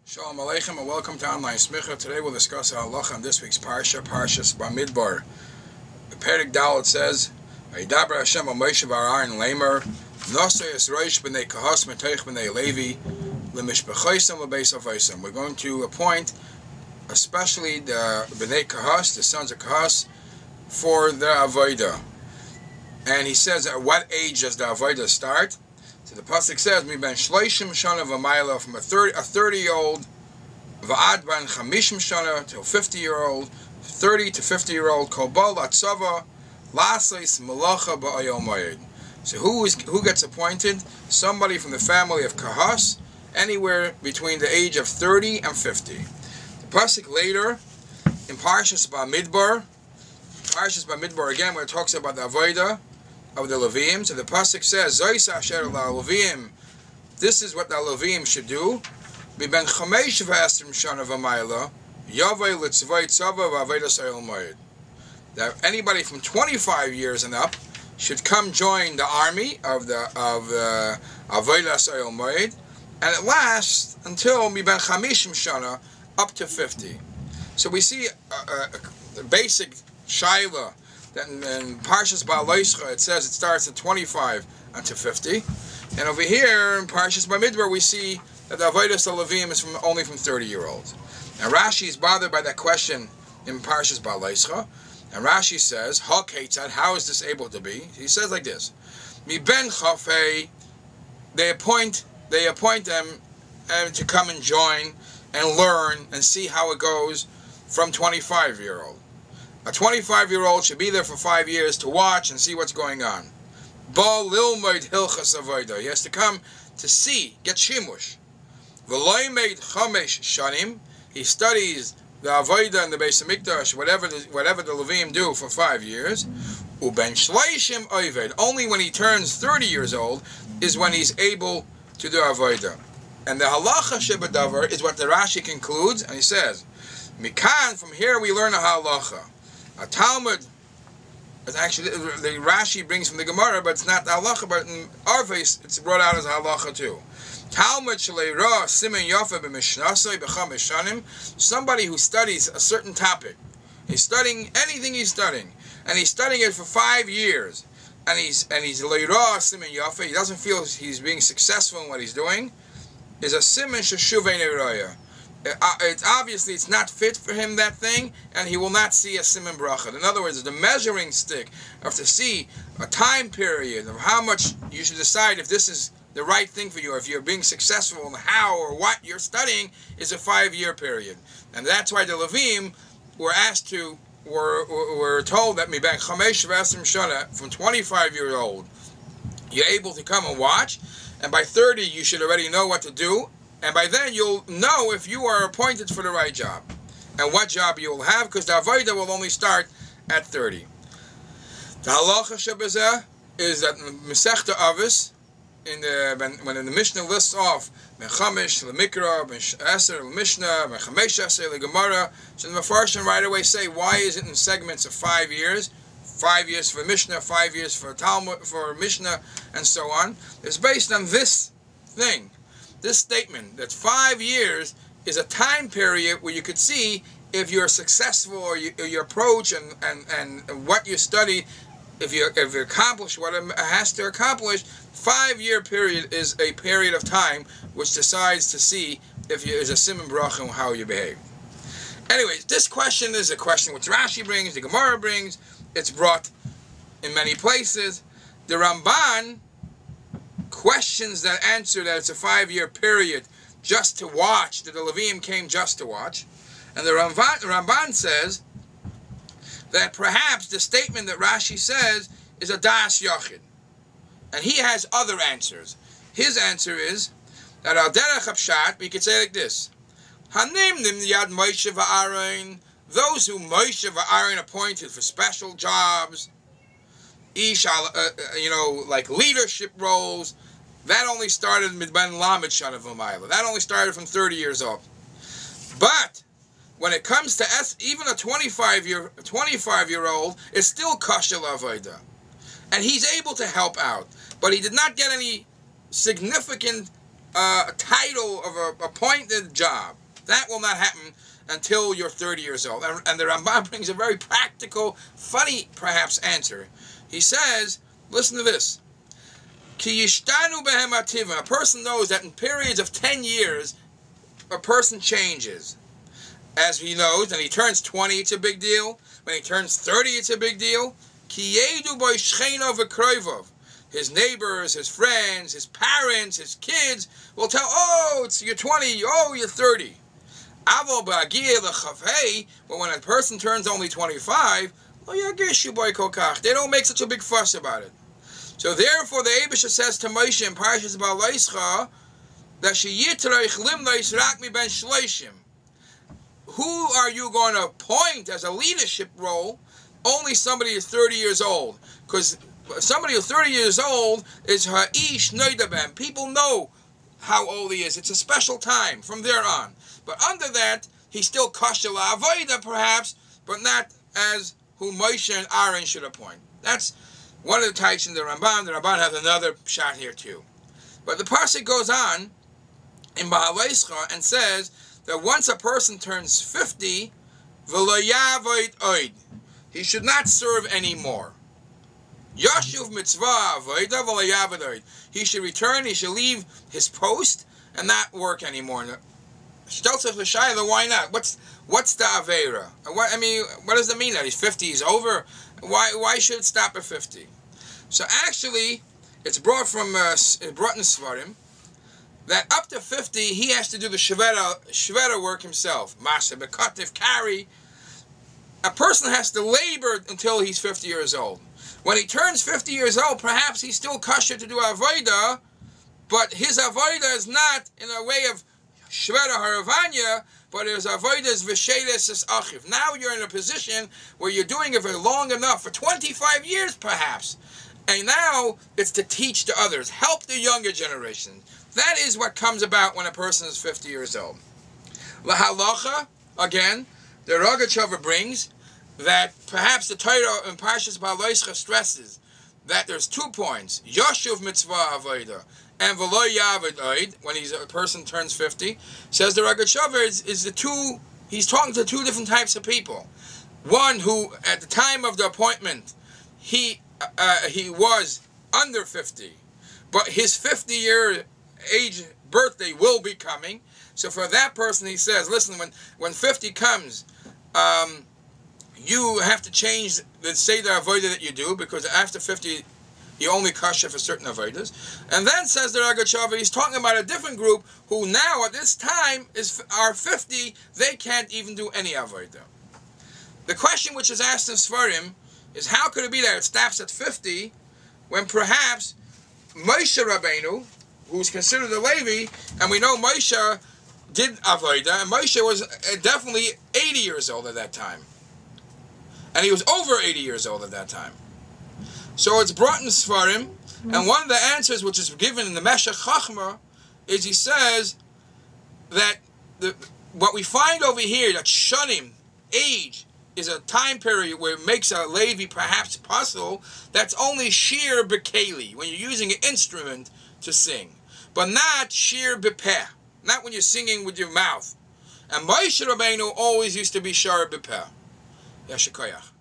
Shalom Aleichem and welcome to Online Smicha. Today we'll discuss a halacha on this week's Parsha, Parshas Bamidbar. The Perek Dalet says, "Vayidaber Hashem al Moshe v'Aaron Lamer, Nosei Yisroish b'nei Kahas Metoich b'nei Levi, Lemishbechoisem lebeis Avosem." We're going to appoint, especially the b'nei Kahas, the sons of Kahas, for the Avodah. And he says, at what age does the Avodah start? So the pasuk says, "Mi ben shloishim shana v'mayla," from a 30-year-old, v'ad ben chamishim shana till 50-year-old, 30 to 50-year-old, kol bal atzava laseis melacha ba'ayom moed. So who gets appointed? Somebody from the family of Kahas, anywhere between the age of 30 and 50. The pasuk later in Parshas Bamidbar again, where it talks about the avodah of the Leviim. So the pasuk says, "Zois asher la'Leviim." This is what the Leviim should do. "Miben chamesh v'esrim shana v'mayla, yavei litzvay tzava v'avodas hayom moed." That anybody from 25 years and up should come join the army of the avodas hayom moed, and it lasts until miben chamishim shana, up to 50. So we see the basic shaila. In Parshas Ba'aleischa, it says it starts at 25 until 50. And over here, in Parshas Bamidbar, we see that the Avodas Leviim is only from 30-year-olds. And Rashi is bothered by that question in Parshas Ba'aleischa. And Rashi says, how is this able to be? He says like this: Mi ben chafei, they appoint them to come and join and learn and see how it goes from 25-year-old. A 25-year-old should be there for 5 years to watch and see what's going on. Ba lilmoid hilchas avodah. He has to come to see, get shimush. V'loimeid chamesh shanim. He studies the avodah and the Beis Hamikdash, whatever the Leviim do, for 5 years. Uben shleishim oived. Only when he turns 30 years old is when he's able to do avodah. And the halacha shebadavar is what the Rashi concludes, and he says, Mikan, from here we learn a halacha. A Talmud, it's actually the Rashi brings from the Gemara, but it's not the halacha. But in our case, it's brought out as a halacha too. Talmud shleira simen yafa b'mishnasei b'chamesh shanim. Somebody who studies a certain topic, he's studying anything he's studying, and he's studying it for 5 years, and he's leira simen yafa. He doesn't feel he's being successful in what he's doing. Is a simen sheshuvei neiraya. It's obviously it's not fit for him, that thing, and he will not see a siman bracha. In other words, the measuring stick of to see a time period of how much you should decide if this is the right thing for you, if you're being successful in how or what you're studying, is a 5-year period. And that's why the Leviim were told that miban chamesh v'esrim shana, from 25-year-old, you're able to come and watch, and by 30 you should already know what to do. And by then you'll know if you are appointed for the right job and what job you will have, because the avodah will only start at 30. The halacha shebazeh is that Masechta Avos, when the Mishnah lists off ben chamish lemikra, ben eser lemishnah, ben chamesh eser legemara, so the Mefarshim right away say, why is it in segments of 5 years? 5 years for Mishnah, 5 years for Talmud, for Mishnah, and so on. It's based on this thing. This statement that 5 years is a time period where you could see if you're successful or your approach and what you study, if you accomplish what it has to accomplish. 5-year period is a period of time which decides to see if there's a siman bracha and how you behave. Anyways, this question is a question which Rashi brings, the Gemara brings. It's brought in many places. The Ramban questions that answer that it's a 5-year period just to watch, that the Leviim came just to watch. And the Ramban says that perhaps the statement that Rashi says is a das yachid. And he has other answers. His answer is that al derech hapshat, we could say like this: Hanimnim yad Moshe v'Aaron, those who Moshe v'Aaron appointed for special jobs, like leadership roles, that only started midban lamed shana v'mayla. That only started from 30 years old. But when it comes to even a 25-year-old, is still kashel avodah, and he's able to help out. But he did not get any significant a title of a appointed job. That will not happen until you're 30 years old. And the Rambam brings a very practical, funny perhaps answer. He says, listen to this. Ki yishtanu behem ativa. A person knows that in periods of 10 years, a person changes. As he knows, when he turns 20, it's a big deal. When he turns 30, it's a big deal. Ki yedu bo shcheino v'kroivov. His neighbors, his friends, his parents, his kids will tell, oh, you're 20, oh, you're 30. But when a person turns only 25, they don't make such a big fuss about it. So therefore, the Eibusha says to Moshe in Parshas Ba'aleischa that who are you going to appoint as a leadership role? Only somebody who's 30 years old, because somebody who's 30 years old is ha'ish noidabem. People know how old he is. It's a special time from there on. But under that, he's still kosher la'avoda perhaps, but not as who Moshe and Aaron should appoint. That's one of the types in the Ramban. The Ramban has another shot here too. But the pasuk goes on in Ba'aleischa and says that once a person turns 50, v'lo yavoid oid, he should not serve anymore. Yashuv mitzvah avoda v'lo yavoid oid. He should return. He should leave his post and not work anymore. Why not? What's the Aveira? What does it mean that he's 50, he's over? Why should it stop at 50? So actually, it's brought in Svarim that up to 50 he has to do the shvera work himself. Masa bekatif carry. A person has to labor until he's 50 years old. When he turns 50 years old, perhaps he's still kosher to do avodah, but his avodah is not in a way of Shvera Haravanya, but his avodas v'shedes is achiv. Now you're in a position where you're doing it for long enough, for 25 years perhaps, and now it's to teach to others, help the younger generation. That is what comes about when a person is 50 years old. Lahalacha, again, the Rogachover brings that perhaps the Torah in Parshas Ba'aleischa stresses that there's 2 points: Yashuv mitzvah avodah and v'lo yavod oid, when a person turns 50, says the Rogachover is the two. He's talking to 2 different types of people. One who, at the time of the appointment, he was under 50, but his 50-year age birthday will be coming. So for that person, he says, listen, when 50 comes, you have to change the Seder Avodah that you do, because after 50, you only kosher for certain avodas. And then says the Rogachover, he's talking about a different group who now at this time are 50, they can't even do any avodah. The question which is asked in Svarim is, how could it be that it stops at 50 when perhaps Moshe Rabbeinu, who's considered a Levi, and we know Moshe did avodah, and Moshe was definitely 80 years old at that time. And he was over 80 years old at that time. So it's brought in Svarim, and one of the answers which is given in the Meshech Chachma is he says that what we find over here, that Shanim, age, is a time period where it makes a Levi perhaps possible. That's only Shir Bekeli, when you're using an instrument to sing, but not Shir Bepeh, not when you're singing with your mouth. And Moshe Rabbeinu always used to be Shir Bepeh. Yashikoyach.